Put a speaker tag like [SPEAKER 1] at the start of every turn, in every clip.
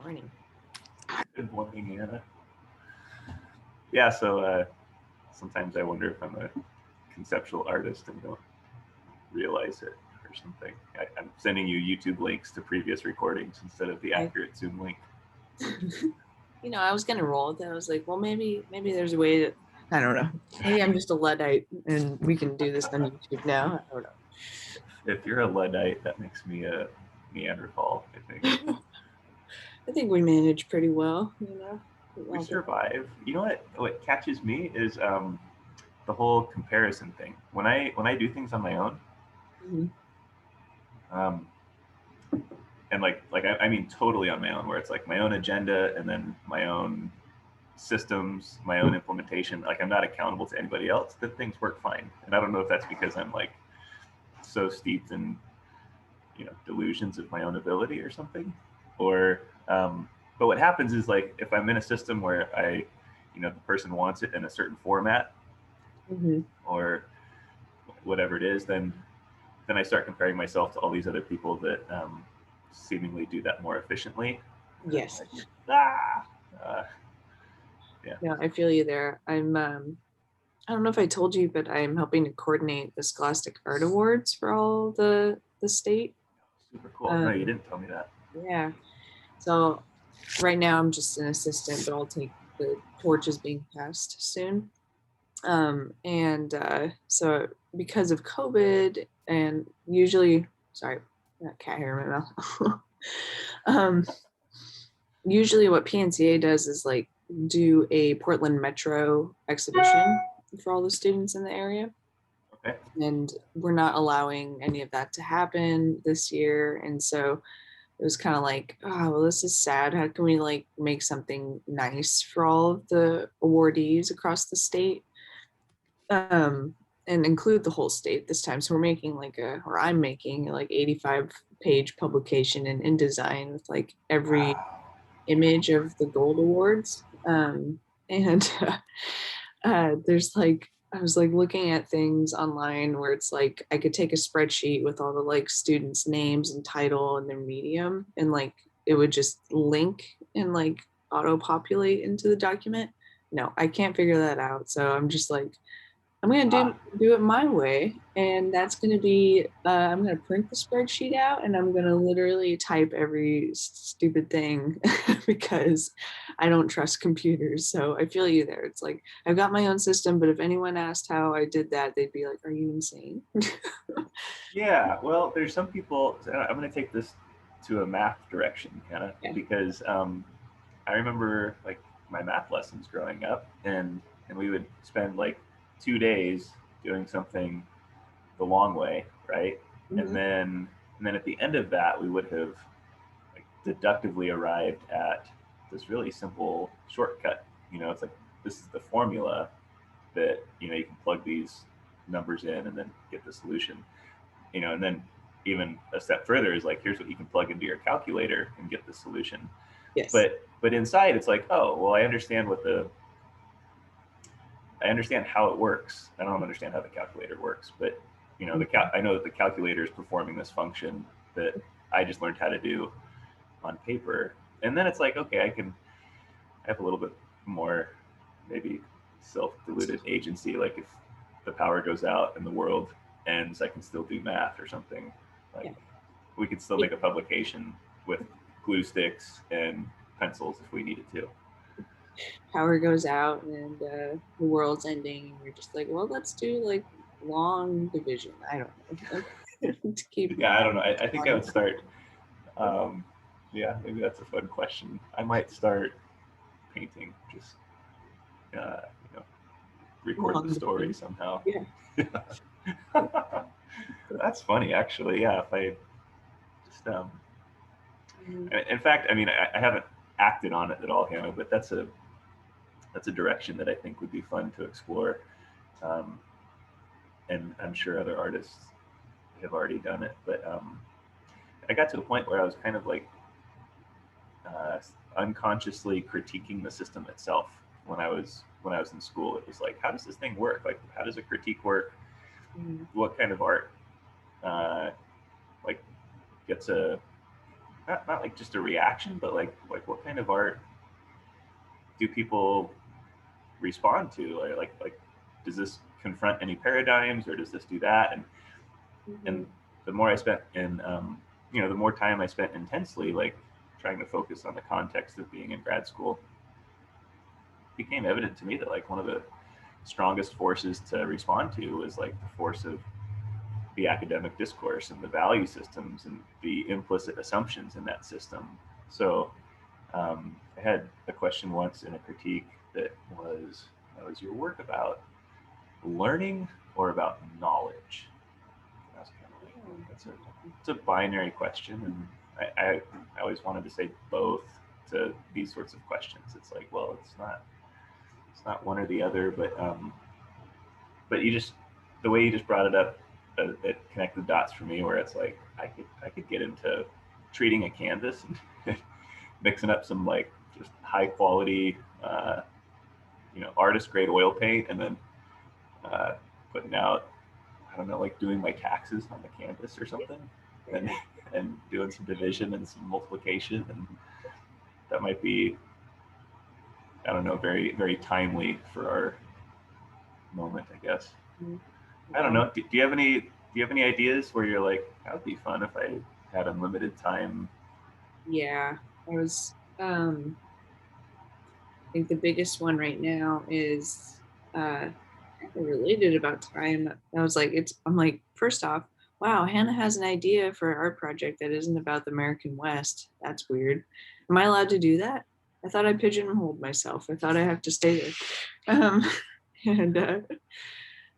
[SPEAKER 1] morning.
[SPEAKER 2] Good morning, Anna. Yeah, so sometimes I wonder if I'm a conceptual artist and don't realize it or something. I'm sending you YouTube links to previous recordings instead of the accurate Zoom link.
[SPEAKER 1] I was gonna roll with it. I was like, well, maybe there's a way to. I don't know. Maybe I'm just a Luddite, and we can do this on YouTube now. I don't know.
[SPEAKER 2] If you're a Luddite, that makes me a Neanderthal, I think.
[SPEAKER 1] I think we manage pretty well.
[SPEAKER 2] We survive. You know what catches me is the whole comparison thing. When I do things on my own,
[SPEAKER 1] Mm-hmm.
[SPEAKER 2] And I mean totally on my own, where it's like my own agenda and then my own systems, my own implementation. Like I'm not accountable to anybody else. That things work fine, and I don't know if that's because I'm like so steeped in delusions of my own ability or something, or but what happens is, like, if I'm in a system where the person wants it in a certain format,
[SPEAKER 1] Mm-hmm.
[SPEAKER 2] or whatever it is, then I start comparing myself to all these other people that seemingly do that more efficiently.
[SPEAKER 1] Yes.
[SPEAKER 2] Yeah.
[SPEAKER 1] Yeah, I feel you there. I'm. I don't know if I told you, but I'm helping to coordinate the Scholastic Art Awards for all the state.
[SPEAKER 2] Super cool. No, you didn't tell me that.
[SPEAKER 1] Yeah. So right now I'm just an assistant, but I'll take the torches being passed soon. So because of COVID, and sorry, that cat hair in my mouth. Usually what PNCA does is like do a Portland Metro exhibition for all the students in the area.
[SPEAKER 2] Okay.
[SPEAKER 1] And we're not allowing any of that to happen this year. And so it was kind of like, oh, well, this is sad. How can we like make something nice for all of the awardees across the state? And include the whole state this time. So we're making I'm making like 85-page publication in InDesign with like every image of the gold awards. There's like, I was like looking at things online where it's like I could take a spreadsheet with all the like students' names and title and their medium, and like it would just link and like auto populate into the document. No, I can't figure that out. So I'm just like, I'm going to do it my way. And that's going to be, I'm going to print the spreadsheet out and I'm going to literally type every stupid thing because I don't trust computers. So I feel you there. It's like, I've got my own system, but if anyone asked how I did that, they'd be like, are you insane?
[SPEAKER 2] Yeah, well, there's some people, I'm going to take this to a math direction, Hannah, because I remember like my math lessons growing up, and we would spend like 2 days doing something the long way, right? Mm-hmm. And then at the end of that, we would have like deductively arrived at this really simple shortcut. It's like, this is the formula that you can plug these numbers in and then get the solution. And then even a step further is like, here's what you can plug into your calculator and get the solution.
[SPEAKER 1] Yes.
[SPEAKER 2] But inside it's like, oh, well, I understand how it works. I don't understand how the calculator works, but I know that the calculator is performing this function that I just learned how to do on paper. And then it's like, okay, I have a little bit more maybe self-deluded agency. Like if the power goes out and the world ends, I can still do math or something. Like we could still make a publication with glue sticks and pencils if we needed to.
[SPEAKER 1] Power goes out and the world's ending, and you're just like, well, let's do like long division. I don't know.
[SPEAKER 2] I don't know. I think I would start. Maybe that's a fun question. I might start painting, just record the story somehow.
[SPEAKER 1] Yeah.
[SPEAKER 2] That's funny, actually. Yeah, if I just in fact, I mean, I haven't acted on it at all, Hannah, but that's a direction that I think would be fun to explore. And I'm sure other artists have already done it, but I got to a point where I was kind of like unconsciously critiquing the system itself when I was in school. It was like, how does this thing work? Like, how does a critique work? What kind of art like gets a not like just a reaction, but like what kind of art do people respond to? Or like does this confront any paradigms, or does this do that? And the more I spent in the more time I spent intensely like trying to focus on the context of being in grad school, it became evident to me that like one of the strongest forces to respond to was like the force of the academic discourse and the value systems and the implicit assumptions in that system. So I had a question once in a critique that was your work about learning or about knowledge? And I was kind of like, it's a binary question, and I always wanted to say both to these sorts of questions. It's like, well, it's not one or the other, but you just the way you just brought it up, it connected dots for me. Where it's like I could get into treating a canvas and mixing up some like just high quality, artist grade oil paint, and then putting out, I don't know, like doing my taxes on the canvas or something, and and doing some division and some multiplication, and that might be, I don't know, very very timely for our moment, I guess. I don't know. Do you have any ideas where you're like, that would be fun if I had unlimited time?
[SPEAKER 1] Yeah, I was. I think the biggest one right now is kind of related about time. I was like, I'm like, first off, wow, Hannah has an idea for an art project that isn't about the American West. That's weird. Am I allowed to do that? I thought I pigeonholed myself. I thought I have to stay there. Um, and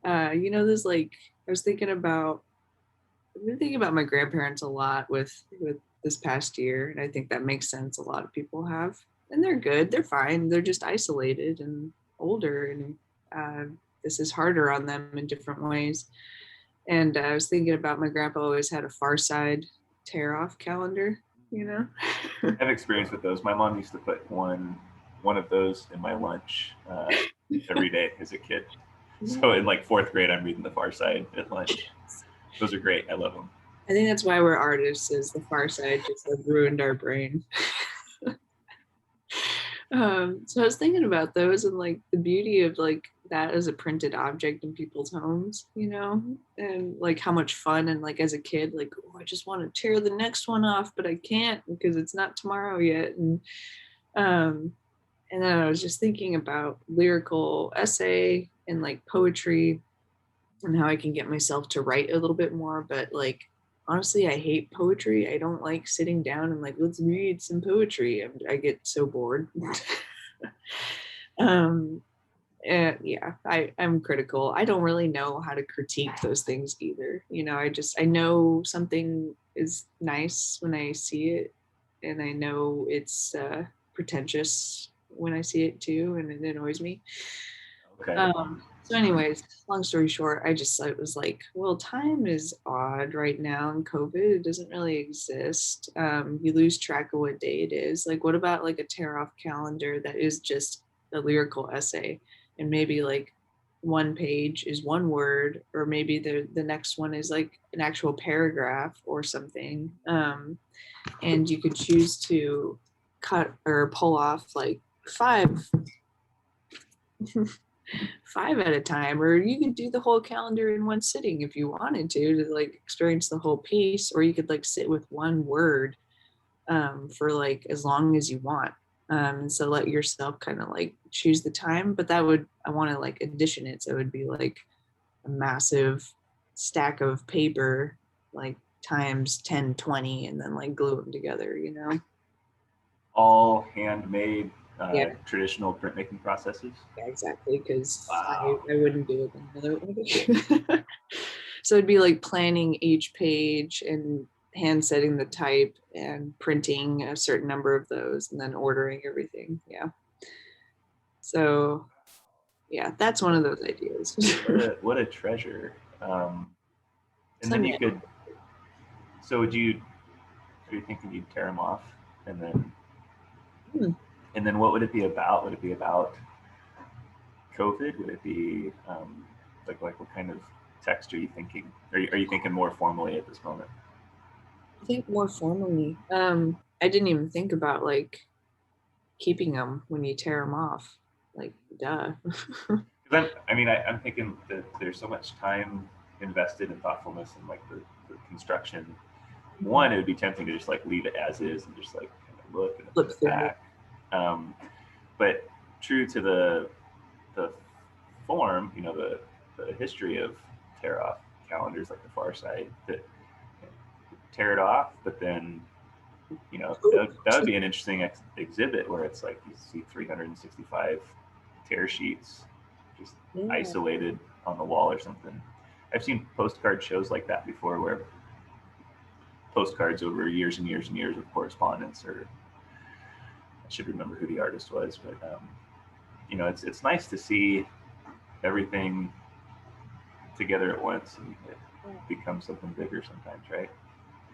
[SPEAKER 1] there's like, I was thinking about I've been thinking about my grandparents a lot with this past year, and I think that makes sense. A lot of people have, and they're good. They're fine. They're just isolated and older, and this is harder on them in different ways. And I was thinking about my grandpa always had a Far Side tear off calendar. You know.
[SPEAKER 2] I have experience with those. My mom used to put one of those in my lunch every day as a kid. So in like fourth grade, I'm reading The Far Side at lunch. Those are great. I love them.
[SPEAKER 1] I think that's why we're artists. Is the Far Side just like ruined our brain. So I was thinking about those and like the beauty of like that as a printed object in people's homes, and like how much fun, and like as a kid, like, oh, I just want to tear the next one off, but I can't because it's not tomorrow yet. Um, and then I was just thinking about lyrical essay and like poetry and how I can get myself to write a little bit more, but like honestly, I hate poetry. I don't like sitting down and like, let's read some poetry. I get so bored. um and yeah, I'm critical. I don't really know how to critique those things either. I know something is nice when I see it, and I know it's pretentious when I see it too, and it annoys me.
[SPEAKER 2] Okay.
[SPEAKER 1] So anyways, long story short, I was like, well, time is odd right now in COVID. It doesn't really exist. You lose track of what day it is. Like, what about like a tear off calendar that is just a lyrical essay, and maybe like one page is one word, or maybe the next one is like an actual paragraph or something. And you could choose to cut or pull off like five at a time, or you could do the whole calendar in one sitting if you wanted to like experience the whole piece, or you could like sit with one word for like as long as you want. And so let yourself kind of like choose the time, but I want to like addition it, so it would be like a massive stack of paper, like times 10, 20, and then like glue them together.
[SPEAKER 2] All handmade,
[SPEAKER 1] Yeah,
[SPEAKER 2] traditional printmaking processes.
[SPEAKER 1] yeah, exactly, because
[SPEAKER 2] Wow.
[SPEAKER 1] I wouldn't do it any other way. So it'd be like planning each page and hand setting the type and printing a certain number of those and then ordering everything. Yeah. So yeah, that's one of those ideas.
[SPEAKER 2] What a treasure. And then
[SPEAKER 1] Someday.
[SPEAKER 2] you could. So would you? Are you thinking you'd tear them off, and then
[SPEAKER 1] Hmm.
[SPEAKER 2] and then what would it be about? Would it be about COVID? Would it be like what kind of text are you thinking? Are you thinking more formally at this moment?
[SPEAKER 1] I think more formally. I didn't even think about like keeping them when you tear them off. Like, duh.
[SPEAKER 2] I'm thinking that there's so much time invested in thoughtfulness and like the construction. One, it would be tempting to just like leave it as is and just like kind of look and
[SPEAKER 1] Flip
[SPEAKER 2] put it
[SPEAKER 1] through it.
[SPEAKER 2] back. Um, but true to the form, the history of tear off calendars like the Far Side, that tear it off, but then that would be an interesting exhibit where it's like you see 365 tear sheets just
[SPEAKER 1] Yeah.
[SPEAKER 2] isolated on the wall or something. I've seen postcard shows like that before where postcards over years and years and years of correspondence, or I should remember who the artist was, but it's nice to see everything together at once and it becomes something bigger sometimes, right?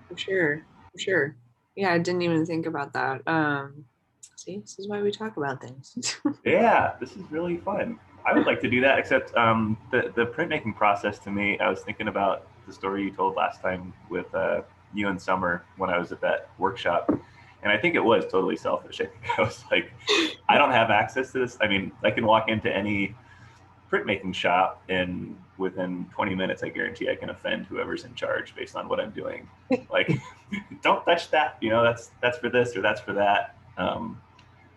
[SPEAKER 1] For sure. For sure. Yeah, I didn't even think about that. See, this is why we talk about things.
[SPEAKER 2] Yeah, this is really fun. I would like to do that, except the printmaking process to me, I was thinking about the story you told last time with you and Summer when I was at that workshop. And I think it was totally selfish. I think I was like, I don't have access to this. I mean, I can walk into any printmaking shop and within 20 minutes, I guarantee I can offend whoever's in charge based on what I'm doing. Like, don't touch that. That's for this or that's for that.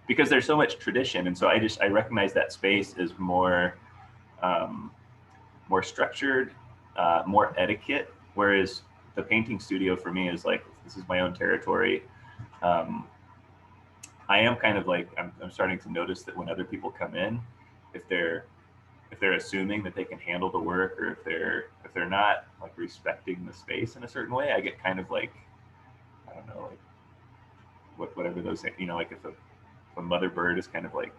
[SPEAKER 2] Because there's so much tradition, and so I recognize that space is um, more structured, more etiquette. Whereas the painting studio for me is like, this is my own territory. Um, I am kind of like, I'm starting to notice that when other people come in, if they're if they're assuming that they can handle the work, or if they're not like respecting the space in a certain way, I get kind of like, I don't know, like whatever those, like if a mother bird is kind of like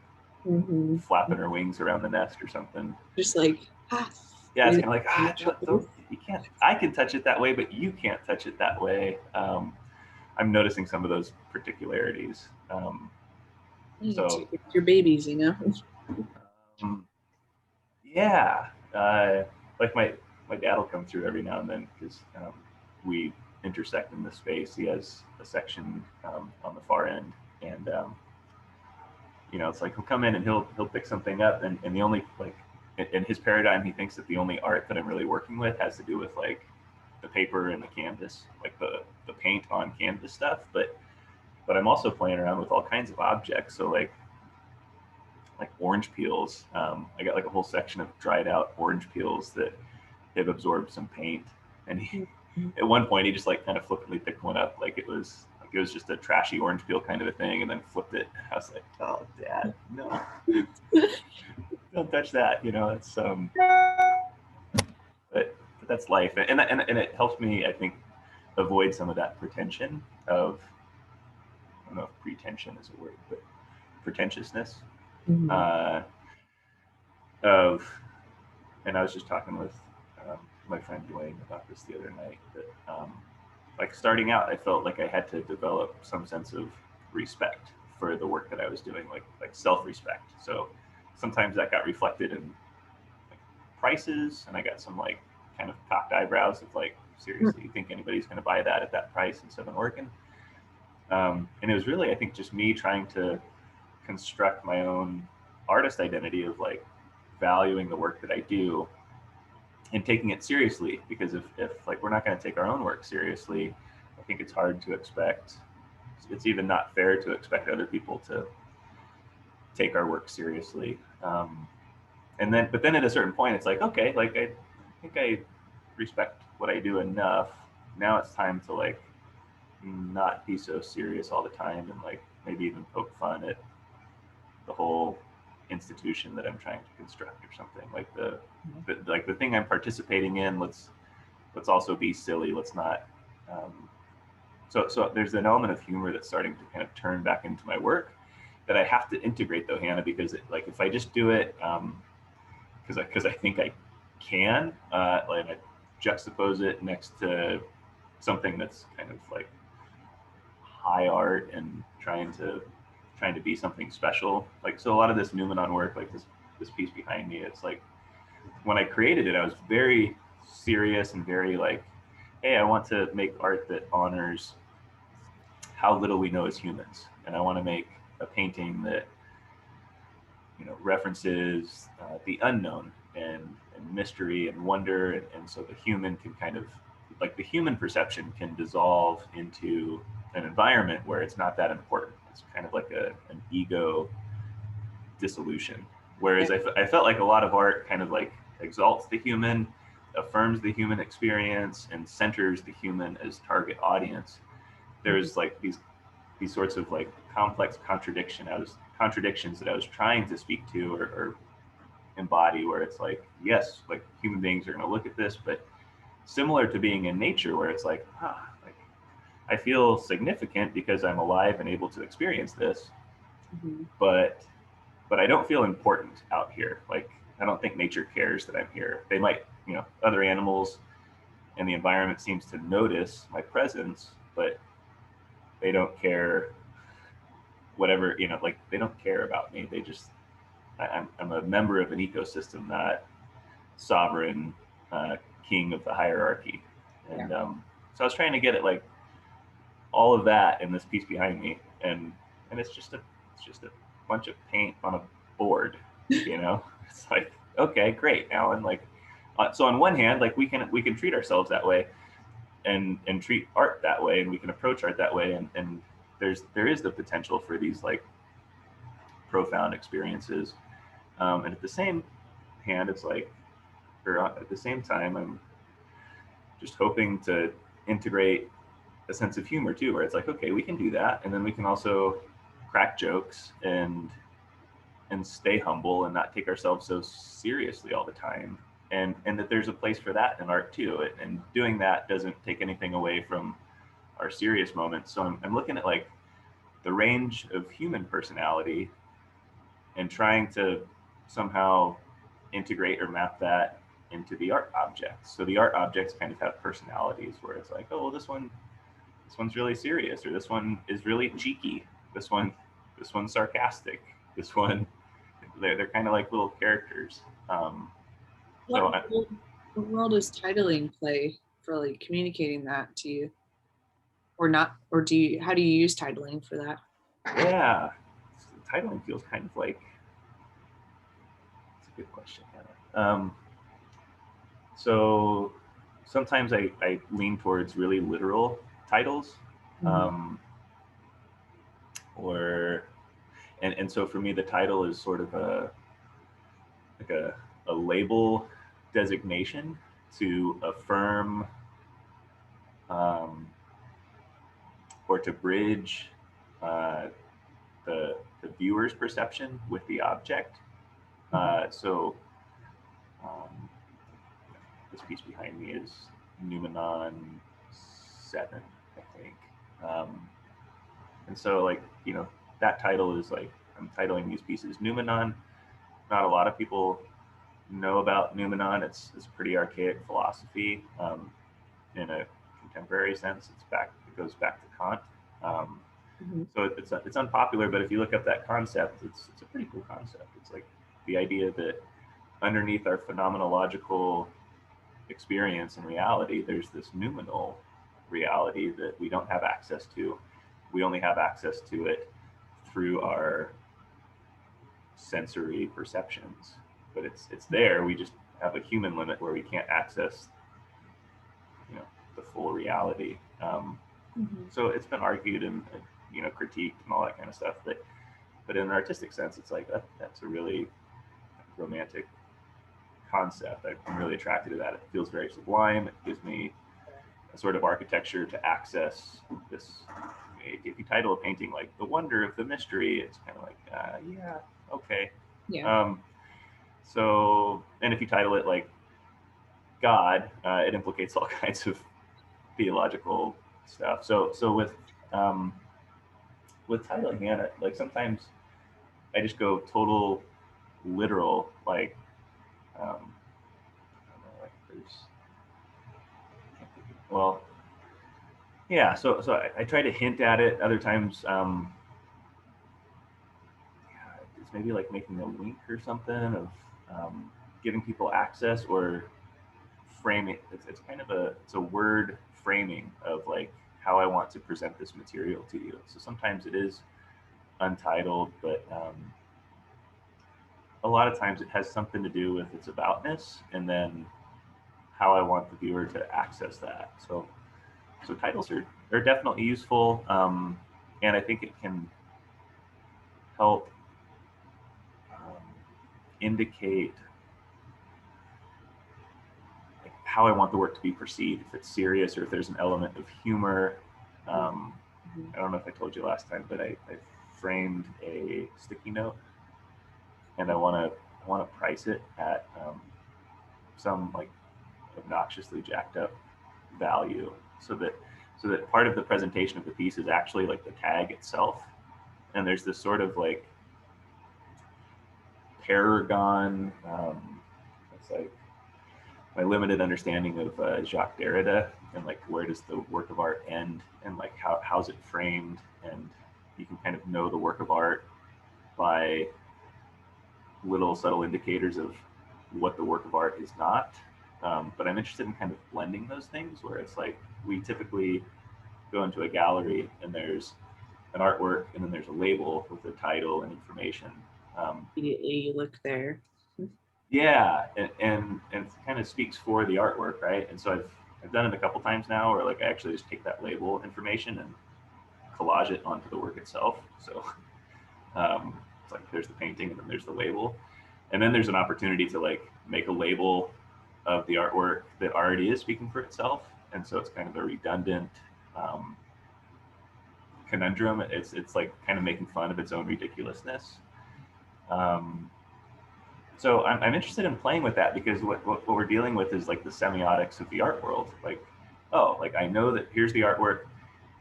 [SPEAKER 1] Mhm.
[SPEAKER 2] flapping her wings around the nest or something.
[SPEAKER 1] Just like, ah,
[SPEAKER 2] Yeah, it's
[SPEAKER 1] you
[SPEAKER 2] kind of like, don't, you can't. I can touch it that way, but you can't touch it that way. I'm noticing some of those particularities. So
[SPEAKER 1] it's your babies, you know?
[SPEAKER 2] um, yeah, like my dad will come through every now and then because we intersect in the space. He has a section on the far end, and it's like he'll come in and he'll pick something up, and the only like in his paradigm, he thinks that the only art that I'm really working with has to do with like the paper and the canvas, like the paint on canvas stuff. But I'm also playing around with all kinds of objects. So like orange peels. I got like a whole section of dried out orange peels that have absorbed some paint. And at one point, he just like kind of flippantly picked one up, like it was just a trashy orange peel kind of a thing, and then flipped it. I was like, "Oh, Dad, no, don't touch that." It's but that's life, and it helps me, I think, avoid some of that pretension of, I don't know if pretension is a word, but pretentiousness
[SPEAKER 1] Mhm.
[SPEAKER 2] uh, of. And I was just talking with my friend Dwayne about this the other night. That like starting out, I felt like I had to develop some sense of respect for the work that I was doing, like self-respect. So sometimes that got reflected in like prices, and I got some like kind of cocked eyebrows of like, seriously, you think anybody's going to buy that at that price in Southern Oregon? And it was really, I think, just me trying to construct my own artist identity of like valuing the work that I do and taking it seriously. Because if like we're not going to take our own work seriously, I think it's hard to expect. It's even not fair to expect other people to take our work seriously. But then at a certain point, it's like, okay, like I think I respect what I do enough. Now it's time to like not be so serious all the time, and like maybe even poke fun at the whole institution that I'm trying to construct or something. Like the thing I'm participating in. Let's also be silly. Let's not. Um, so there's an element of humor that's starting to kind of turn back into my work that I have to integrate though, Hannah, because like if I just do it because I think I can, like I juxtapose it next to something that's kind of like high art and trying to be something special. Like so, a lot of this Numenon work, like this piece behind me, it's like when I created it, I was very serious and very like hey, I want to make art that honors how little we know as humans, and I want to make a painting that references the unknown and mystery and wonder, and so the human can kind of like the human perception can dissolve into an environment where it's not that important. It's kind of like an ego dissolution.
[SPEAKER 1] Yeah.
[SPEAKER 2] Whereas I felt like a lot of art kind of like exalts the human, affirms the human experience, and centers the human as target audience.
[SPEAKER 1] Mhm.
[SPEAKER 2] There's like these sorts of like complex contradictions that I was trying to speak to or embody, where it's like, yes, like human beings are going to look at this, but similar to being in nature, where it's like I feel significant because I'm alive and able to experience this,
[SPEAKER 1] Mhm.
[SPEAKER 2] but I don't feel important out here. Like I don't think nature cares that I'm here. They might, other animals and the environment seems to notice my presence, but they don't care whatever, like they don't care about me. They just I'm a member of an ecosystem, not sovereign uh, king of the hierarchy.
[SPEAKER 1] Yeah.
[SPEAKER 2] And so I was trying to get at like all of that in this piece behind me, and it's just a bunch of paint on a board. It's like, okay, great, Alan. Like, so on one hand, like we can treat ourselves that way, and treat art that way, and we can approach art that way, and there is the potential for these like profound experiences. And at the same hand, it's like, or at the same time, I'm just hoping to integrate a sense of humor too, where it's like, okay, we can do that, and then we can also crack jokes and stay humble and not take ourselves so seriously all the time, and that there's a place for that in art too. And doing that doesn't take anything away from our serious moments. So I'm looking at like the range of human personality and trying to somehow integrate or map that into the art objects. So the art objects kind of have personalities where it's like, oh, well, this one's really serious, or this one is really cheeky. This one, this one's sarcastic. This one, they're kind of like little characters.
[SPEAKER 1] What
[SPEAKER 2] So I,
[SPEAKER 1] role, what role does titling play for like communicating that to you, or not, or how do you use titling for that?
[SPEAKER 2] yeah, titling feels kind of like it's a good question, Hannah. So sometimes I lean towards really literal titles,
[SPEAKER 1] Mhm.
[SPEAKER 2] um, or and so for me the title is sort of like a label designation to affirm um, or to bridge uh, the viewer's perception with the object.
[SPEAKER 1] Mhm.
[SPEAKER 2] So um, this piece behind me is Numenon 7, I think. Um, and so, like, that title is like, I'm titling these pieces Numenon. Not a lot of people know about Numenon. It's a pretty archaic philosophy. In a contemporary sense, it goes back to Kant. Um,
[SPEAKER 1] Mhm.
[SPEAKER 2] so it's unpopular, but if you look up that concept, it's a pretty cool concept. It's like the idea that underneath our phenomenological experience and reality, there's this noumenal reality that we don't have access to. We only have access to it through our sensory perceptions, but it's there. We just have a human limit where we can't access, you know, the full reality.
[SPEAKER 1] Mhm.
[SPEAKER 2] So it's been argued and critiqued and all that kind of stuff. But in an artistic sense, it's like that's a really romantic concept. I'm really attracted to that. It feels very sublime. It gives me a sort of architecture to access this. If you title a painting like "The Wonder of the Mystery," it's kind of like, yeah, okay.
[SPEAKER 1] Yeah.
[SPEAKER 2] Um, so, and if you title it like God, it implicates all kinds of theological stuff. So um, with titling, yeah, like sometimes I just go total literal, like I don't know, like there's well, yeah. So I try to hint at it. Other times, it's maybe like making a link or something of giving people access or framing. It's kind of it's a word framing of like how I want to present this material to you. So sometimes it is untitled, but a lot of times it has something to do with its aboutness and then how I want the viewer to access that. So titles are definitely useful, and I think it can help indicate like how I want the work to be perceived. If it's serious or if there's an element of humor. I don't know if I told you last time, but I framed a sticky note, and I want to price it at some like obnoxiously jacked up value, so that part of the presentation of the piece is actually like the tag itself, and there's this sort of like paragon. It's like my limited understanding of Jacques Derrida and like where does the work of art end, and like how's it framed, and you can kind of know the work of art by little subtle indicators of what the work of art is not. But I'm interested in kind of blending those things where it's like we typically go into a gallery and there's an artwork and then there's a label with a title and information.
[SPEAKER 1] Immediately you look there.
[SPEAKER 2] Yeah, and it kind of speaks for the artwork, right? And so I've done it a couple times now where like I actually just take that label information and collage it onto the work itself. So it's like there's the painting and then there's the label. And then there's an opportunity to like make a label of the artwork that already is speaking for itself. And so it's kind of a redundant conundrum. It's like kind of making fun of its own ridiculousness. So I'm interested in playing with that because what we're dealing with is like the semiotics of the art world. Like, oh, like I know that here's the artwork.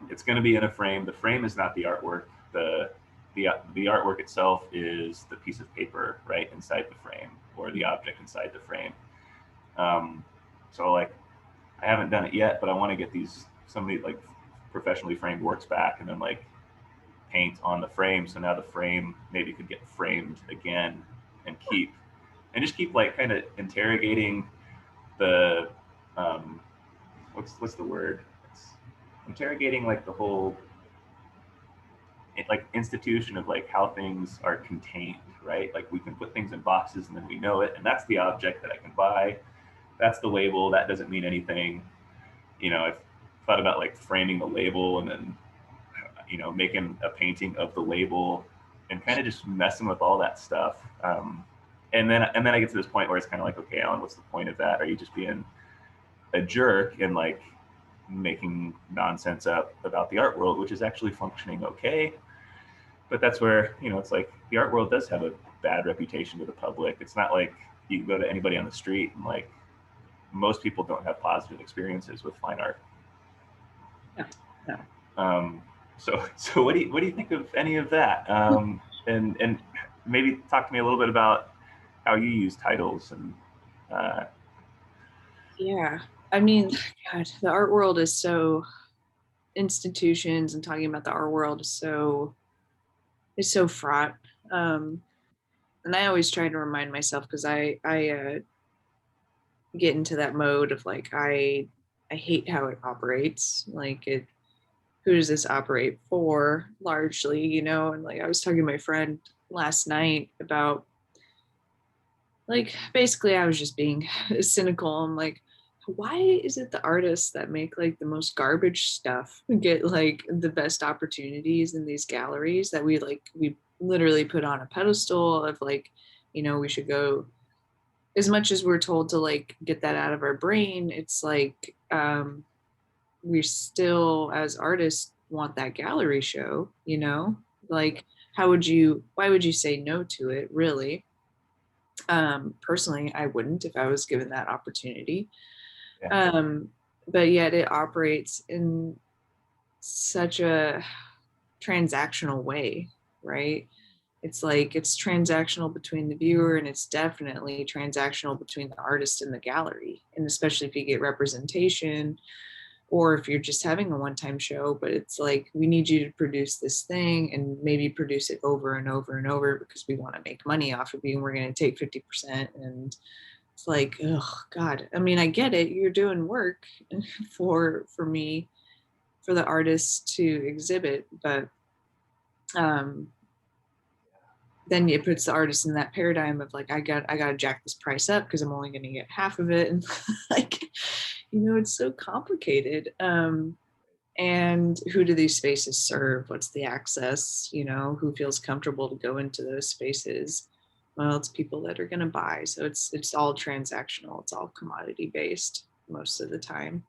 [SPEAKER 2] It's going to be in a frame. The frame is not the artwork. The artwork itself is the piece of paper right inside the frame or the object inside the frame. So like I haven't done it yet, but I want to get some of these like professionally framed works back and then like paint on the frame. So now the frame maybe could get framed again and just keep like kind of interrogating the what's the word? It's interrogating like the whole like institution of like how things are contained, right? Like we can put things in boxes and then we know it, and that's the object that I can buy. That's the label. That doesn't mean anything. I've thought about like framing the label and then making a painting of the label and kind of just messing with all that stuff. And then I get to this point where it's kind of like, okay, Alan, what's the point of that? Are you just being a jerk and like making nonsense up about the art world, which is actually functioning okay? But that's where, it's like the art world does have a bad reputation to the public. It's not like you can go to anybody on the street and like most people don't have positive experiences with fine art.
[SPEAKER 1] Yeah.
[SPEAKER 2] So what do you think of any of that? And maybe talk to me a little bit about how you use titles and
[SPEAKER 1] Yeah, I mean, God, the art world is so institutions and talking about the art world is so fraught. And I always try to remind myself because I get into that mode of like I hate how it operates. Like who does this operate for largely, and like I was talking to my friend last night about like basically I was just being cynical. I'm like, why is it the artists that make like the most garbage stuff get like the best opportunities in these galleries that we literally put on a pedestal of like, we should go, as much as we're told to like get that out of our brain, it's like we still as artists want that gallery show, like why would you say no to it, really? Personally, I wouldn't if I was given that opportunity.
[SPEAKER 2] yeah.
[SPEAKER 1] But yet it operates in such a transactional way, right? It's like it's transactional between the viewer and it's definitely transactional between the artist and the gallery. And especially if you get representation or if you're just having a one-time show, but it's like, we need you to produce this thing and maybe produce it over and over and over because we want to make money off of you and we're going to take 50%. And it's like, oh God. I mean, I get it. You're doing work for me, for the artists to exhibit, but um, then it puts the artist in that paradigm of like, I gotta jack this price up because I'm only gonna get half of it. And like, it's so complicated. And who do these spaces serve? What's the access? Who feels comfortable to go into those spaces? Well, it's people that are going to buy. So it's all transactional. It's all commodity based most of the time.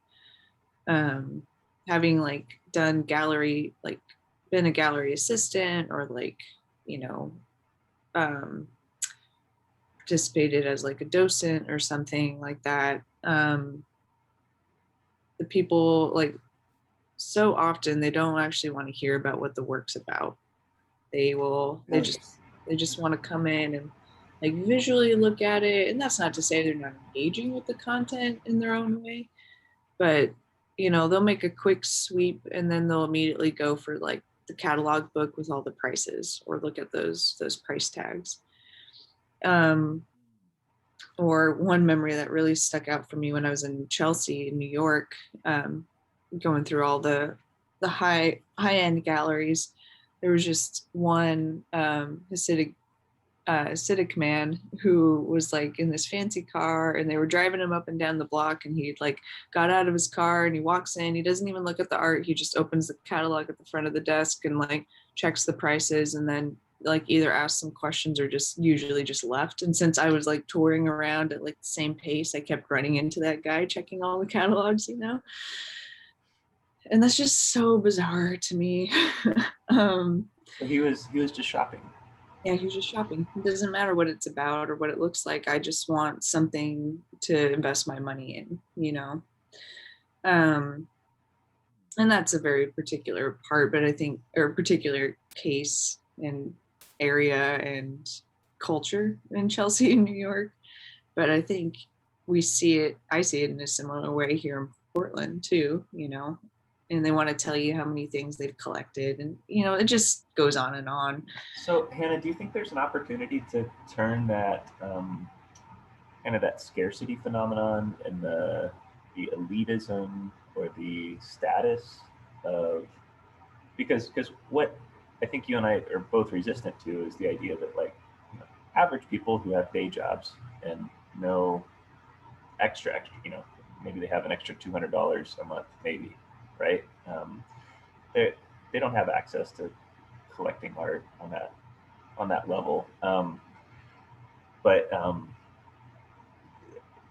[SPEAKER 1] Um, Having like done gallery, like been a gallery assistant, or like, you know, um, participated as like a docent or something like that. The people, like, so often they don't actually want to hear about what the work's about.
[SPEAKER 2] Really?
[SPEAKER 1] They just want to come in and like visually look at it. And that's not to say they're not engaging with the content in their own way, but they'll make a quick sweep and then they'll immediately go for like the catalog book with all the prices, or look at those price tags. Or one memory that really stuck out for me when I was in Chelsea, in New York, going through all the high end galleries. There was just one Hasidic man who was like in this fancy car, and they were driving him up and down the block, and he like got out of his car and he walks in. He doesn't even look at the art. He just opens the catalog at the front of the desk and like checks the prices, and then like either asked some questions or just usually just left. And since I was like touring around at like the same pace, I kept running into that guy checking all the catalogs, and that's just so bizarre to me.
[SPEAKER 2] So he was just shopping.
[SPEAKER 1] Yeah, he was just shopping. It doesn't matter what it's about or what it looks like. I just want something to invest my money in. Um, and that's a very particular part, but I think, or particular case and area and culture in Chelsea and New York. But I think I see it in a similar way here in Portland too. And they want to tell you how many things they've collected, and it just goes on and on.
[SPEAKER 2] So Hannah, do you think there's an opportunity to turn that kind of that scarcity phenomenon and the elitism or the status of, because what I think you and I are both resistant to is the idea that, like, average people who have day jobs and no extra, maybe they have an extra $200 a month, maybe, right? They they don't have access to collecting art on that level. But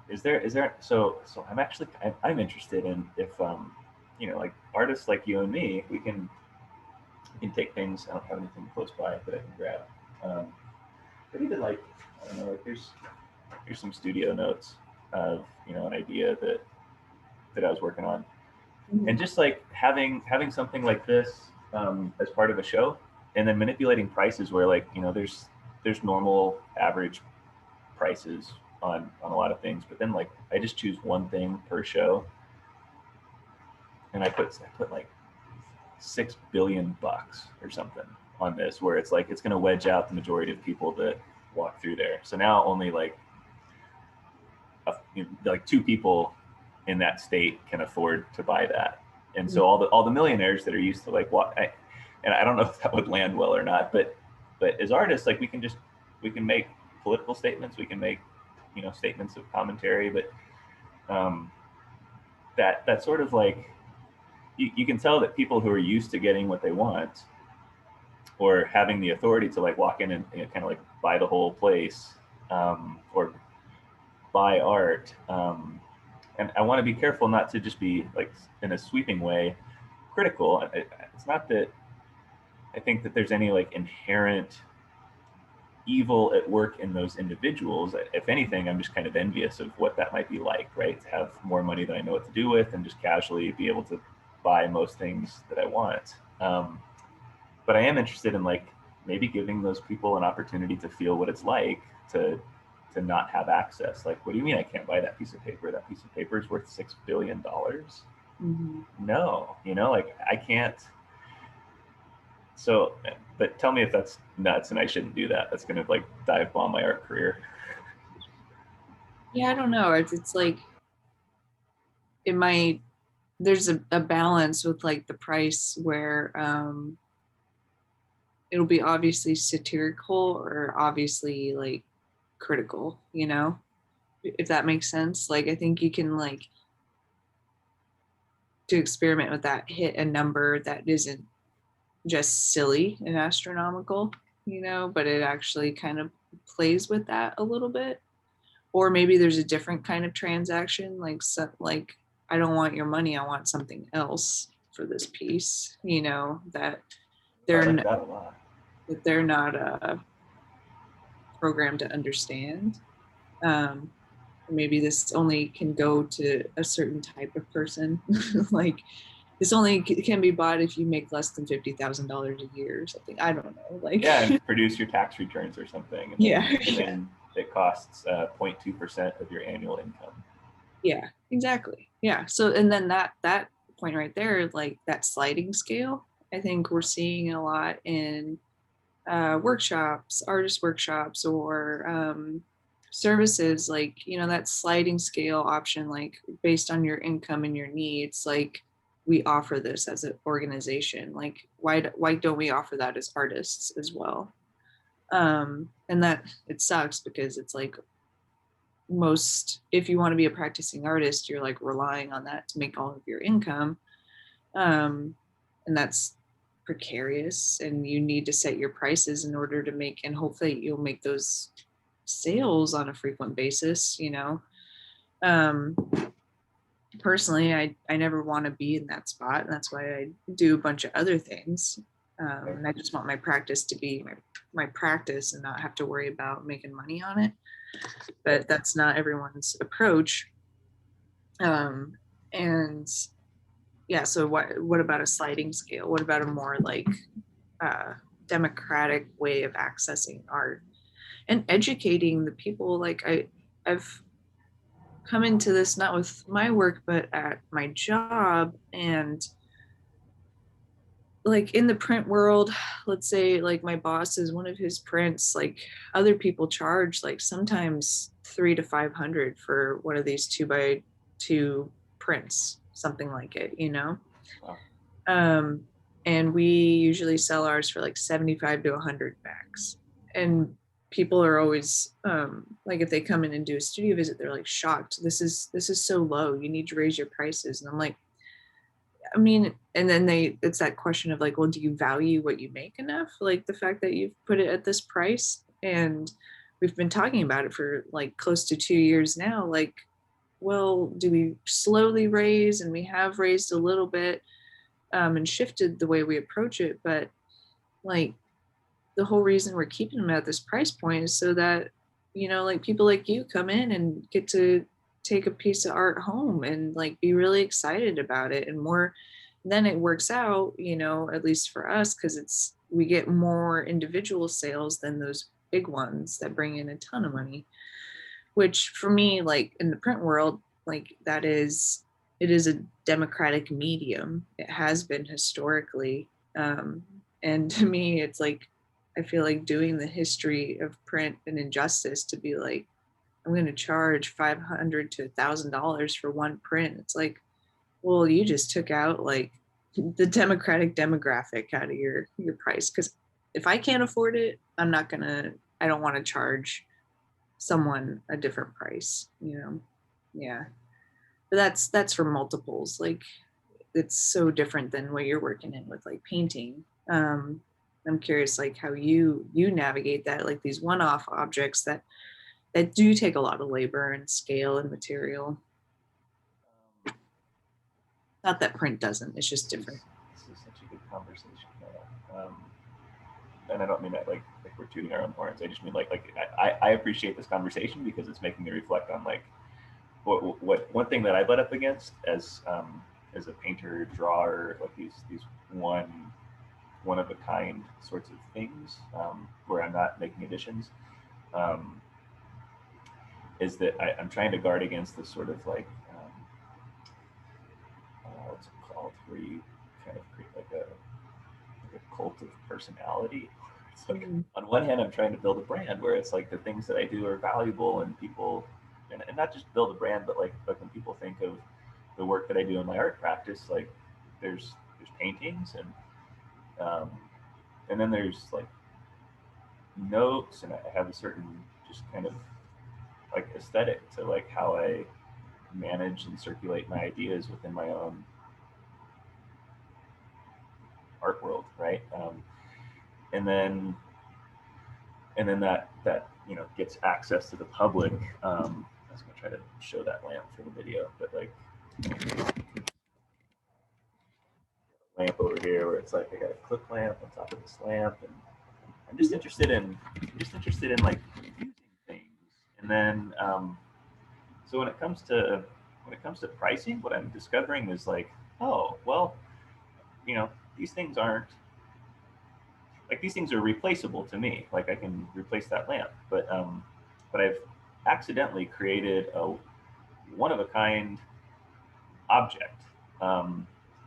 [SPEAKER 2] is there so I'm interested in if like artists like you and me, we can take things. I don't have anything close by that I can grab. Um, but even like, I don't know, like here's some studio notes of an idea that I was working on, and just like having something like this as part of a show, and then manipulating prices where, like, there's normal average prices on a lot of things, but then like I just choose one thing per show, and I put like $6 billion or something on this, where it's like it's going to wedge out the majority of people that walk through there. So now only like two people in that state can afford to buy that, and so all the millionaires that are used to like and I don't know if that would land well or not, but as artists, like we can make political statements, we can make statements of commentary, but um, that sort of like you can tell that people who are used to getting what they want, or having the authority to like walk in and kind of like buy the whole place, or buy art. And I want to be careful not to just be like in a sweeping way critical. It's not that I think that there's any like inherent evil at work in those individuals. If anything, I'm just kind of envious of what that might be like, right? To have more money than I know what to do with and just casually be able to buy most things that I want. But I am interested in like maybe giving those people an opportunity to feel what it's like to not have access. Like, what do you mean I can't buy that piece of paper? That piece of paper is worth $6 billion. No, like I can't. So, but tell me if that's nuts and I shouldn't do that. That's going to like dive bomb my art career.
[SPEAKER 1] Yeah, I don't know. It's like it might there's a balance with like the price where it'll be obviously satirical or obviously like critical, you know, if that makes sense. Like I think you can like to experiment with that, hit a number that isn't just silly and astronomical, you know, but it actually kind of plays with that a little bit. Or maybe there's a different kind of transaction, like like I don't want your money, I want something else for this piece, you know, that
[SPEAKER 2] I
[SPEAKER 1] they're
[SPEAKER 2] like that a lot.
[SPEAKER 1] that they're not programmed to understand. Um, maybe this only can go to a certain type of person. Like this only can be bought if you make less than $50,000 a year or something. I don't know. Like,
[SPEAKER 2] Yeah, and produce your tax returns or something, and
[SPEAKER 1] yeah,
[SPEAKER 2] then it costs 0.2% of your annual income.
[SPEAKER 1] yeah, exactly. Yeah. So, and then that point right there, like that sliding scale, I think we're seeing a lot in workshops, artist workshops, or services. Like you know that sliding scale option, like based on your income and your needs. Like we offer this as an organization. Like why don't we offer that as artists as well? And that it sucks because it's like most if you want to be a practicing artist you're like relying on that to make all of your income, um, and that's precarious and you need to set your prices in order to make and hopefully you'll make those sales on a frequent basis, you know. um, Personally I never want to be in that spot and that's why I do a bunch of other things, and I just want my practice to be my practice and not have to worry about making money on it, but that's not everyone's approach. um, and yeah, so what about a sliding scale? What about a more like uh, democratic way of accessing art and educating the people? Like I've come into this not with my work but at my job, and like in the print world, let's say like my boss is one of his prints, like other people charge like sometimes 300 to 500 for one of these 2x2 prints, something like it, you know.
[SPEAKER 2] Wow.
[SPEAKER 1] um and we usually sell ours for like 75 to 100 max, and people are always like if they come in and do a studio visit they're like shocked, this is so low, you need to raise your prices. And I'm like, I mean, and then it's that question of like, well, do you value what you make enough? Like the fact that you've put it at this price, and we've been talking about it for like close to 2 years now. Like, well, do we slowly raise? And we have raised a little bit, and shifted the way we approach it. But like the whole reason we're keeping them at this price point is so that, you know, like people like you come in and get to take a piece of art home and like be really excited about it. And more then it works out, you know, at least for us, because it's we get more individual sales than those big ones that bring in a ton of money. Which for me, like in the print world, like that is it is a democratic medium. It has been historically. And to me, it's like I feel like doing the history of print an injustice to be like, I'm going to charge $500 to $1,000 for one print. It's like, well, you just took out like the democratic demographic out of your price. Because if I can't afford it, I'm not gonna. I don't want to charge someone a different price. You know, yeah. But that's for multiples. Like it's so different than what you're working in with like painting. I'm curious like how you navigate that, like these one-off objects that do take a lot of labor and scale and material. Not that print doesn't, it's just different.
[SPEAKER 2] This is such a good conversation. And I don't mean that like we're tooting our own horns. I just mean like I appreciate this conversation because it's making me reflect on like what one thing that I butt up against as a painter, drawer, like these one of a kind sorts of things, where I'm not making additions, um, is that I'm trying to guard against this sort of like what's it called, where you kind of create like a cult of personality. It's like
[SPEAKER 1] Mm.
[SPEAKER 2] on one hand I'm trying to build a brand where it's like the things that I do are valuable and people and not just build a brand, but like when people think of the work that I do in my art practice, like there's paintings um, and then there's like notes, and I have a certain just kind of like aesthetic to like how I manage and circulate my ideas within my own art world, right? And then that gets access to the public. I was gonna try to show that lamp for the video, but like lamp over here where it's like I got a clip lamp on top of this lamp, and I'm just interested in like using things. And then so when it comes to pricing, what I'm discovering is like, oh well, these things aren't like these things are replaceable to me. Like I can replace that lamp, but I've accidentally created a one of a kind object.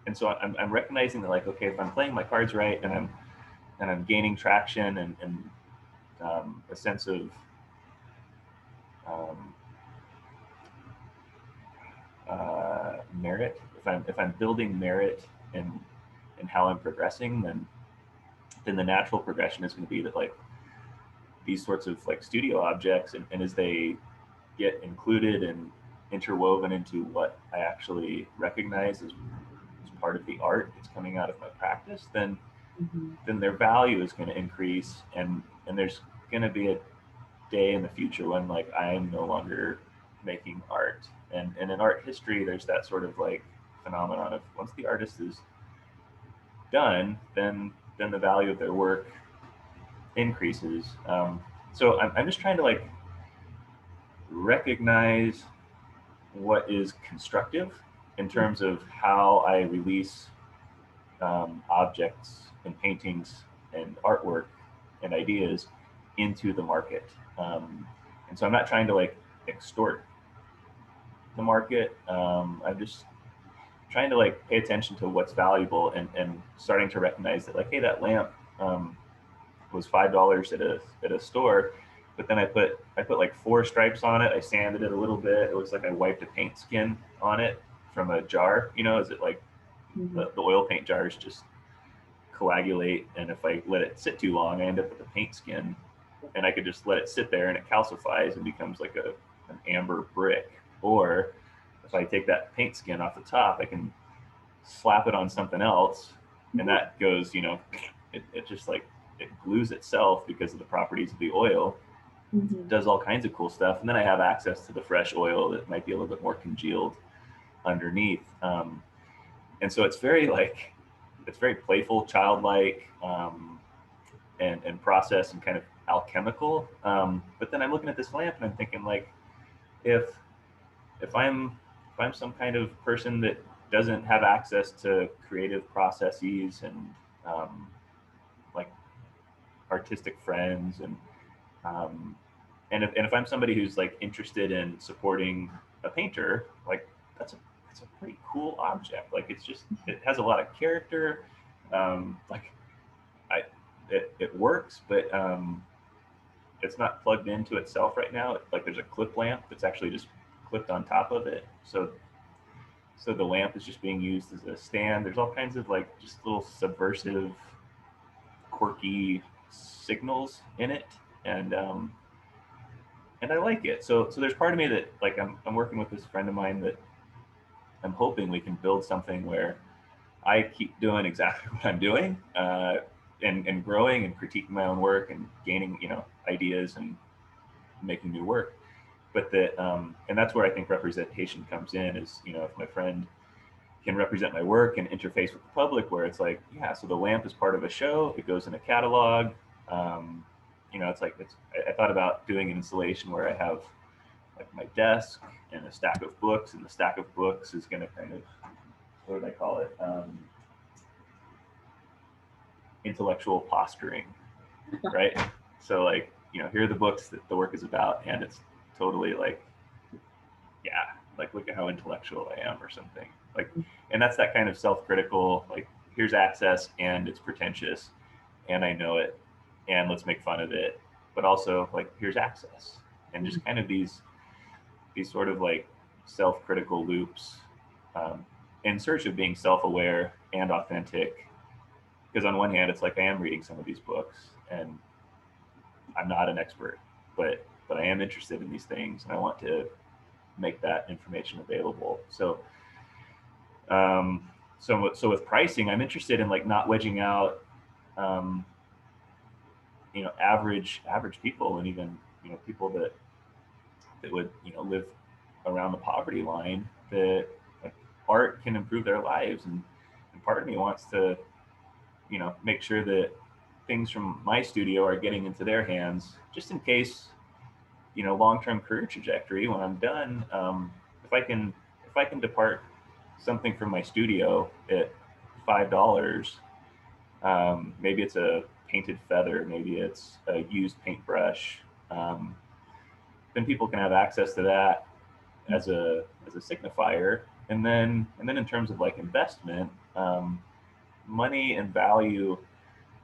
[SPEAKER 2] And so I'm recognizing that like, okay, if I'm playing my cards right and I'm gaining traction and a sense of um, merit, if I'm building merit in how I'm progressing, then the natural progression is going to be that like these sorts of like studio objects, and as they get included and interwoven into what I actually recognize as part of the art that's coming out of my practice, then their value is going to increase, and there's going to be a day in the future when like I am no longer making art, and in art history there's that sort of like phenomenon of once the artist is done, then the value of their work increases. So I'm just trying to like recognize what is constructive in terms of how I release objects and paintings and artwork and ideas into the market. And so I'm not trying to like extort the market. I'm just trying to like pay attention to what's valuable, and starting to recognize that like, hey, that lamp was $5 at a store, but then I put like 4 stripes on it. I sanded it a little bit. It looks like I wiped a paint skin on it from a jar. Is it like the oil paint jars just coagulate, and if I let it sit too long, I end up with a paint skin, and I could just let it sit there and it calcifies and becomes like an amber brick. Or if I take that paint skin off the top, I can slap it on something else, and that goes, it just like it glues itself because of the properties of the oil. Does all kinds of cool stuff, and then I have access to the fresh oil that might be a little bit more congealed underneath. And so it's very playful, childlike, and process and kind of alchemical. But then I'm looking at this lamp and I'm thinking like, if if I'm some kind of person that doesn't have access to creative processes and like artistic friends, um, and if I'm somebody who's like interested in supporting a painter, like that's a pretty cool object. Like it has a lot of character. Like I it works, but it's not plugged into itself right now. Like there's a clip lamp that's actually just clipped on top of it. So the lamp is just being used as a stand. There's all kinds of like just little subversive, quirky signals in it, and I like it. So there's part of me that like I'm working with this friend of mine that I'm hoping we can build something where I keep doing exactly what I'm doing, and growing and critiquing my own work and gaining ideas and making new work. But that and that's where I think representation comes in. Is if my friend can represent my work and interface with the public, where it's like, yeah, so the lamp is part of a show, it goes in a catalog. um, I thought about doing an installation where I have like my desk and a stack of books, and the stack of books is going to kind of, what did I call it, intellectual posturing, right? So like, here are the books that the work is about, and it's totally like, yeah, like look at how intellectual I am or something. Like, and that's that kind of self-critical, like here's access and it's pretentious and I know it, and let's make fun of it. But also like here's access, and just kind of these these sort of like self-critical loops, um, in search of being self-aware and authentic. Because on one hand, it's like I am reading some of these books, and I'm not an expert, but I am interested in these things, and I want to make that information available. Um, so with pricing, I'm interested in like not wedging out, um, average people, and even people that would live around the poverty line, that like, art can improve their lives, and part of me wants to make sure that things from my studio are getting into their hands, just in case long-term career trajectory when I'm done. If I can depart something from my studio at $5, maybe it's a painted feather, maybe it's a used paintbrush, um, then people can have access to that as a signifier. And then in terms of like investment, money and value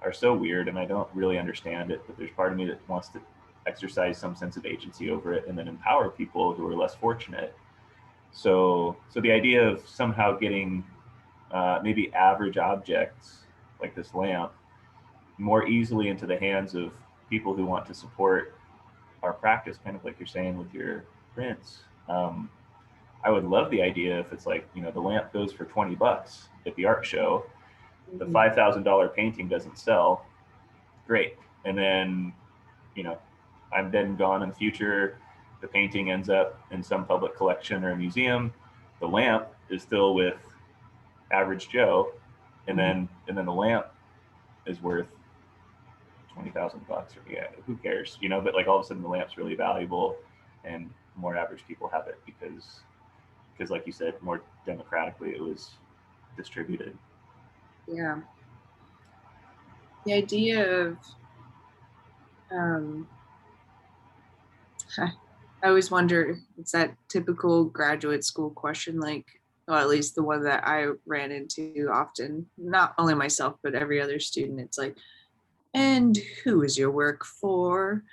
[SPEAKER 2] are so weird, and I don't really understand it, but there's part of me that wants to exercise some sense of agency over it and then empower people who are less fortunate. So the idea of somehow getting maybe average objects like this lamp more easily into the hands of people who want to support our practice, kind of like you're saying with your prints. I would love the idea if it's like, the lamp goes for $20 at the art show, the
[SPEAKER 1] Mhm.
[SPEAKER 2] $5,000 painting doesn't sell, great. And then, you know, I'm dead and gone in the future. The painting ends up in some public collection or a museum. The lamp is still with average Joe, and
[SPEAKER 1] Mhm.
[SPEAKER 2] then the lamp is worth $20,000, or yeah, who cares, But like all of a sudden, the lamp's really valuable, and more average people have it because like you said, more democratically it was distributed.
[SPEAKER 1] Yeah. The idea of um I always wonder, it's that typical graduate school question, like, well, at least the one that I ran into often, not only myself, but every other student. It's like, and who is your work for?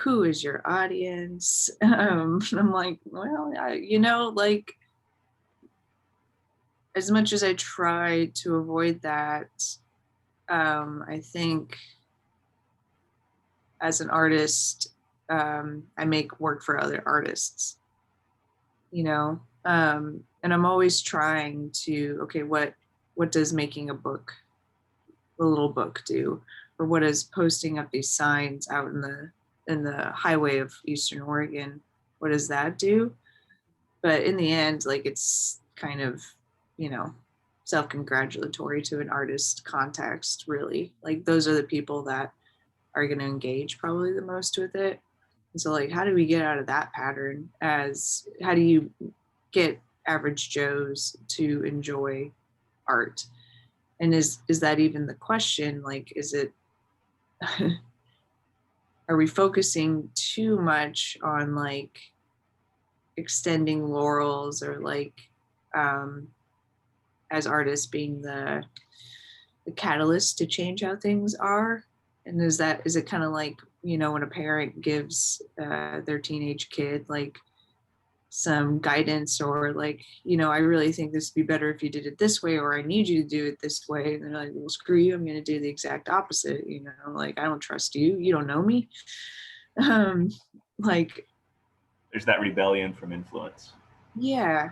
[SPEAKER 1] Who is your audience? I'm like, well, like, as much as I try to avoid that, I think as an artist, I make work for other artists, and I'm always trying to, okay, what does making a little book do, or what is posting up these signs out in the highway of Eastern Oregon, what does that do? But in the end, like, it's kind of, you know self-congratulatory to an artist context, really. Like, those are the people that are going to engage probably the most with it. And so, like, how do we get out of that pattern? As how do you get average Joes to enjoy art? And is that even the question? Like, is it are we focusing too much on like extending laurels, or like, um as artists being the catalyst to change how things are? And is it kind of like, when a parent gives their teenage kid like some guidance, or like, I really think this would be better if you did it this way, or I need you to do it this way, and they're like, well, screw you, I'm going to do the exact opposite. Like, I don't trust you, you don't know me. um like,
[SPEAKER 2] There's that rebellion from influence.
[SPEAKER 1] yeah.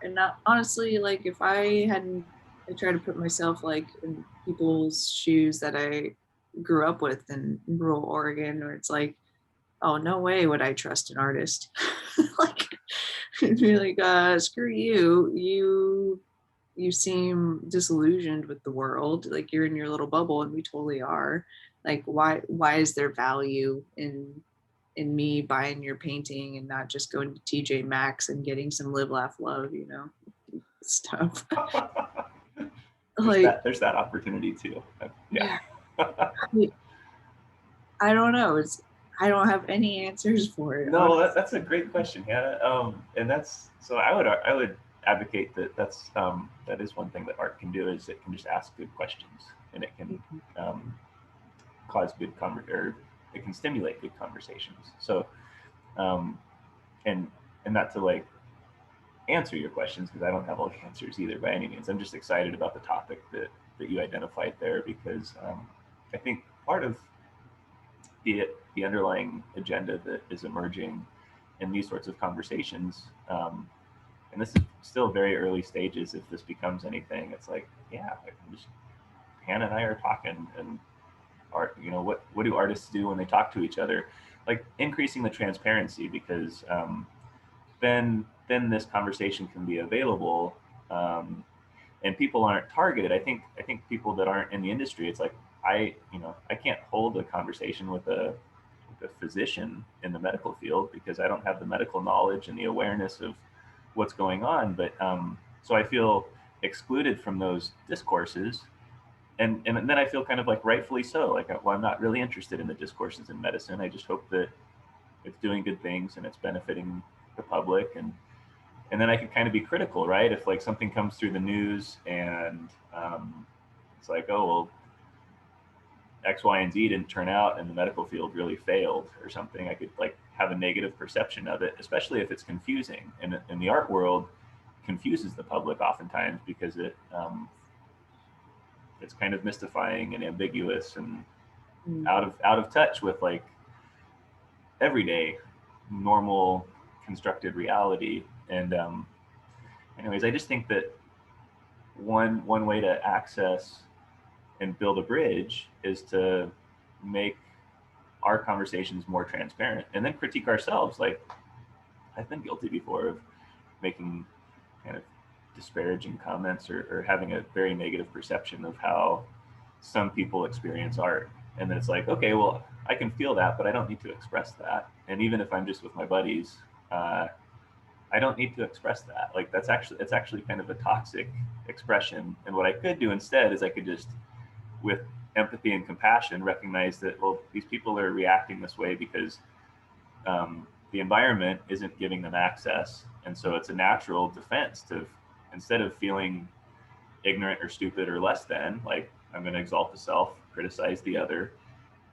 [SPEAKER 1] And not, honestly, like, if I try to put myself like in people's shoes that I grew up with in rural Oregon, where it's like, oh, no way would I trust an artist. Like, it'd be like, screw you. You seem disillusioned with the world. Like, you're in your little bubble, and we totally are. Like, why is there value in me buying your painting and not just going to TJ Maxx and getting some Live Laugh Love, stuff. Like,
[SPEAKER 2] There's that opportunity too. Yeah.
[SPEAKER 1] yeah, I don't know. I don't have any answers for it,
[SPEAKER 2] No,
[SPEAKER 1] honestly.
[SPEAKER 2] that's a great question, Hannah. And that's so I would advocate that is one thing that art can do, is it can just ask good questions, and it can um, cause or it can stimulate good conversations. So um, and and not to like answer your questions, because I don't have all the answers either by any means. I'm just excited about the topic that you identified there, because I think part of the underlying agenda that is emerging in these sorts of conversations, and this is still very early stages. If this becomes anything, it's like, yeah, just, Hannah and I are talking, and art. What do artists do when they talk to each other? Like increasing the transparency, because then this conversation can be available, and people aren't targeted. I think people that aren't in the industry, it's like I can't hold a conversation with a physician in the medical field, because I don't have the medical knowledge and the awareness of what's going on. But so I feel excluded from those discourses, and then I feel kind of like rightfully so. Like, well, I'm not really interested in the discourses in medicine. I just hope that it's doing good things and it's benefiting the public, and then I could kind of be critical, right? If like something comes through the news and it's like, oh well, X, Y, and Z didn't turn out, and the medical field really failed or something, I could like have a negative perception of it, especially if it's confusing. And in the art world, confuses the public oftentimes, because it's kind of mystifying and ambiguous and out of touch with like everyday normal constructed reality. And anyways, I just think that one way to access and build a bridge is to make our conversations more transparent, and then critique ourselves. Like, I've been guilty before of making kind of disparaging comments, or having a very negative perception of how some people experience art. And then it's like, okay, well, I can feel that, but I don't need to express that. And even if I'm just with my buddies, I don't need to express that. Like, it's actually kind of a toxic expression. And what I could do instead is I could just, with empathy and compassion, recognize that, well, these people are reacting this way because the environment isn't giving them access, and so it's a natural defense to, instead of feeling ignorant or stupid or less than, like, I'm going to exalt the self, criticize the other,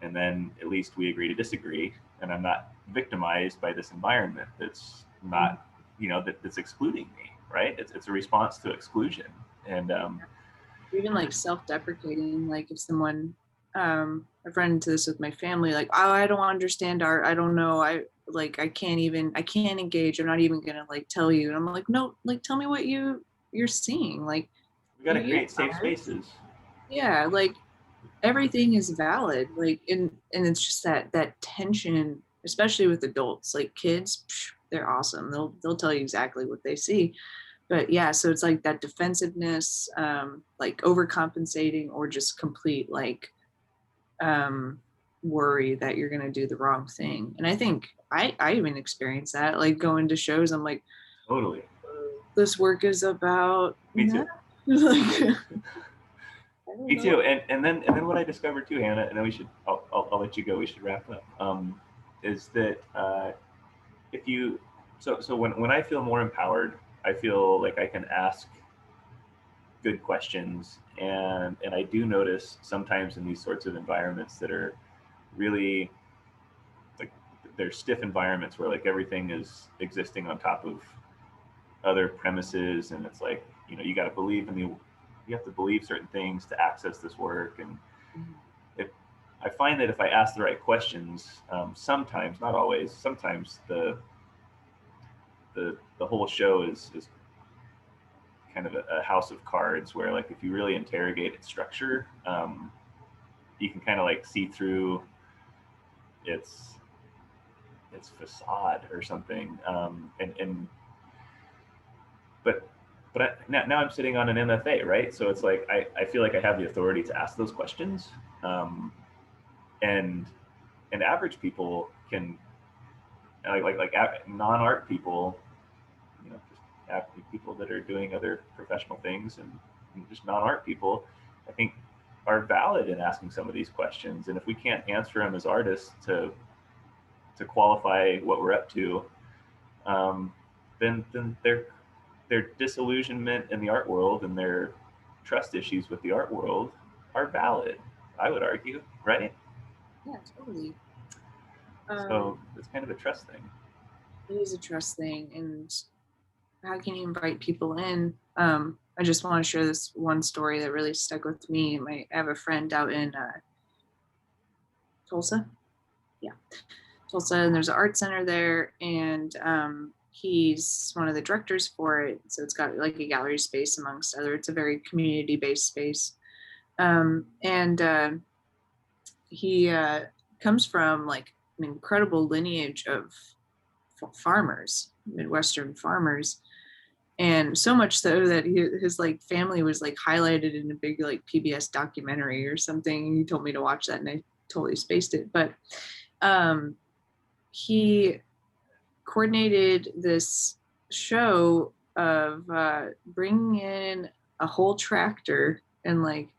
[SPEAKER 2] and then at least we agree to disagree, and I'm not victimized by this environment that's not, that's excluding me, right? It's a response to exclusion. And
[SPEAKER 1] even like self-deprecating, like if someone I've run into this with my family, like, oh, I don't understand art, I don't know, I can't engage, I'm not even gonna like tell you. And I'm like, no, like tell me what you're seeing. Like,
[SPEAKER 2] we got to create safe spaces.
[SPEAKER 1] Yeah, like everything is valid. Like, and it's just that tension, especially with adults. Like kids, they're awesome, they'll tell you exactly what they see. But yeah, so it's like that defensiveness, like overcompensating, or just complete like worry that you're gonna do the wrong thing. And I think I even experienced that, like going to shows, I'm like,
[SPEAKER 2] totally,
[SPEAKER 1] this work is about
[SPEAKER 2] me too.
[SPEAKER 1] Like,
[SPEAKER 2] me too. And then what I discovered too, Hannah, and then I'll let you go, we should wrap up, is that if you so when I feel more empowered, I feel like I can ask good questions, and I do notice sometimes in these sorts of environments that are really like, they're stiff environments where like everything is existing on top of other premises, and it's like, you got to believe you have to believe certain things to access this work. And if I find that if I ask the right questions, sometimes, not always, sometimes the whole show is kind of a house of cards, where like if you really interrogate its structure, you can kind of like see through its facade or something. And now I'm sitting on an MFA, right? So it's like I feel like I have the authority to ask those questions, and average people can, like non-art people, just people that are doing other professional things, and just non-art people, I think, are valid in asking some of these questions. And if we can't answer them as artists to qualify what we're up to, then their disillusionment in the art world and their trust issues with the art world are valid, I would argue, right?
[SPEAKER 1] Yeah, totally.
[SPEAKER 2] So it's kind of a trust thing.
[SPEAKER 1] it is a trust thing, and how can you invite people in? I just want to share this one story that really stuck with me. I have a friend out in Tulsa. Yeah, Tulsa, and there's an art center there, and he's one of the directors for it. So it's got like a gallery space amongst other. It's a very community-based space, and he comes from like an incredible lineage of farmers, Midwestern farmers, and so much so that his like family was like highlighted in a big like PBS documentary or something. He told me to watch that, and I totally spaced it, but um, he coordinated this show of bringing in a whole tractor and like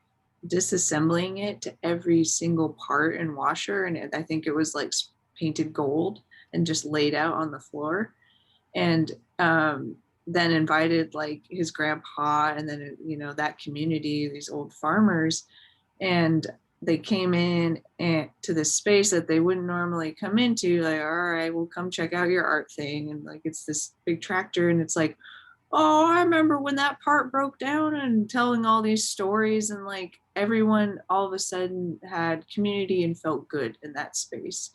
[SPEAKER 1] disassembling it to every single part and washer, and I think it was like painted gold and just laid out on the floor, and then invited like his grandpa and then that community, these old farmers, and they came in to this space that they wouldn't normally come into, like, all right, we'll come check out your art thing, and like it's this big tractor, and it's like, oh, I remember when that part broke down, and telling all these stories, and like everyone all of a sudden had community and felt good in that space.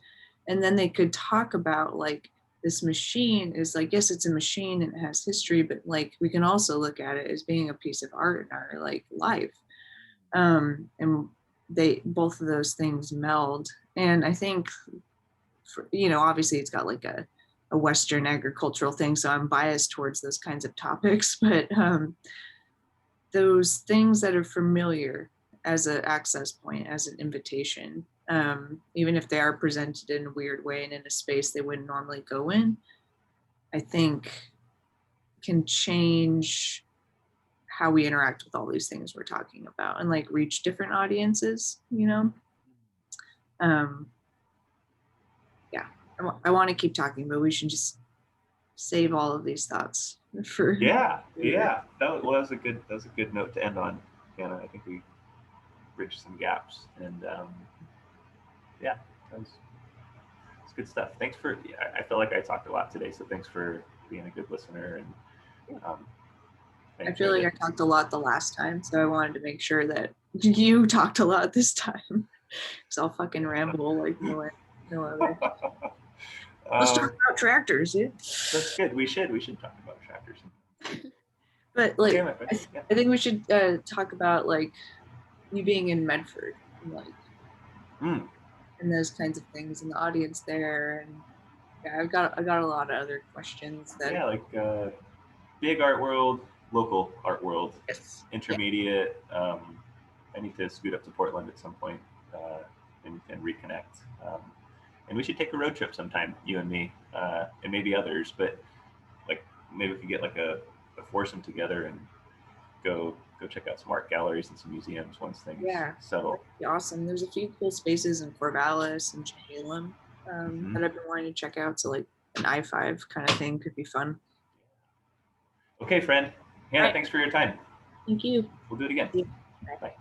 [SPEAKER 1] And then they could talk about like this machine is like, yes, it's a machine and it has history, but like we can also look at it as being a piece of art in our like life. And they both of those things meld. And I think obviously it's got like a Western agricultural thing, so I'm biased towards those kinds of topics, but those things that are familiar as an access point, as an invitation, even if they are presented in a weird way and in a space they wouldn't normally go in, I think can change how we interact with all these things we're talking about and like reach different audiences, yeah, I want to keep talking, but we should just save all of these thoughts for
[SPEAKER 2] yeah. That was a good note to end on, Hannah. I think we bridged some gaps, and yeah, that's good stuff. Thanks for. I feel like I talked a lot today, so thanks for being a good listener. And
[SPEAKER 1] I feel like I talked a lot the last time, so I wanted to make sure that you talked a lot this time, because I'll fucking ramble like no other. Let's talk about tractors, yeah.
[SPEAKER 2] That's good. We should talk about tractors.
[SPEAKER 1] But like, okay, I think we should talk about like you being in Medford, and like, and those kinds of things, and the audience there, and yeah, I got a lot of other questions that
[SPEAKER 2] like big art world, local art world,
[SPEAKER 1] yes,
[SPEAKER 2] intermediate. Yeah. I need to scoot up to Portland at some point and reconnect. And we should take a road trip sometime, you and me, and maybe others. But like maybe we could get like a foursome together and go check out some art galleries and some museums once things settle.
[SPEAKER 1] That'd be awesome. There's a few cool spaces in Corvallis and Chehalem that I've been wanting to check out. So like an I-5 kind of thing could be fun.
[SPEAKER 2] Okay, friend. Hannah, thanks for your time.
[SPEAKER 1] Thank you.
[SPEAKER 2] We'll do it again.
[SPEAKER 1] Bye.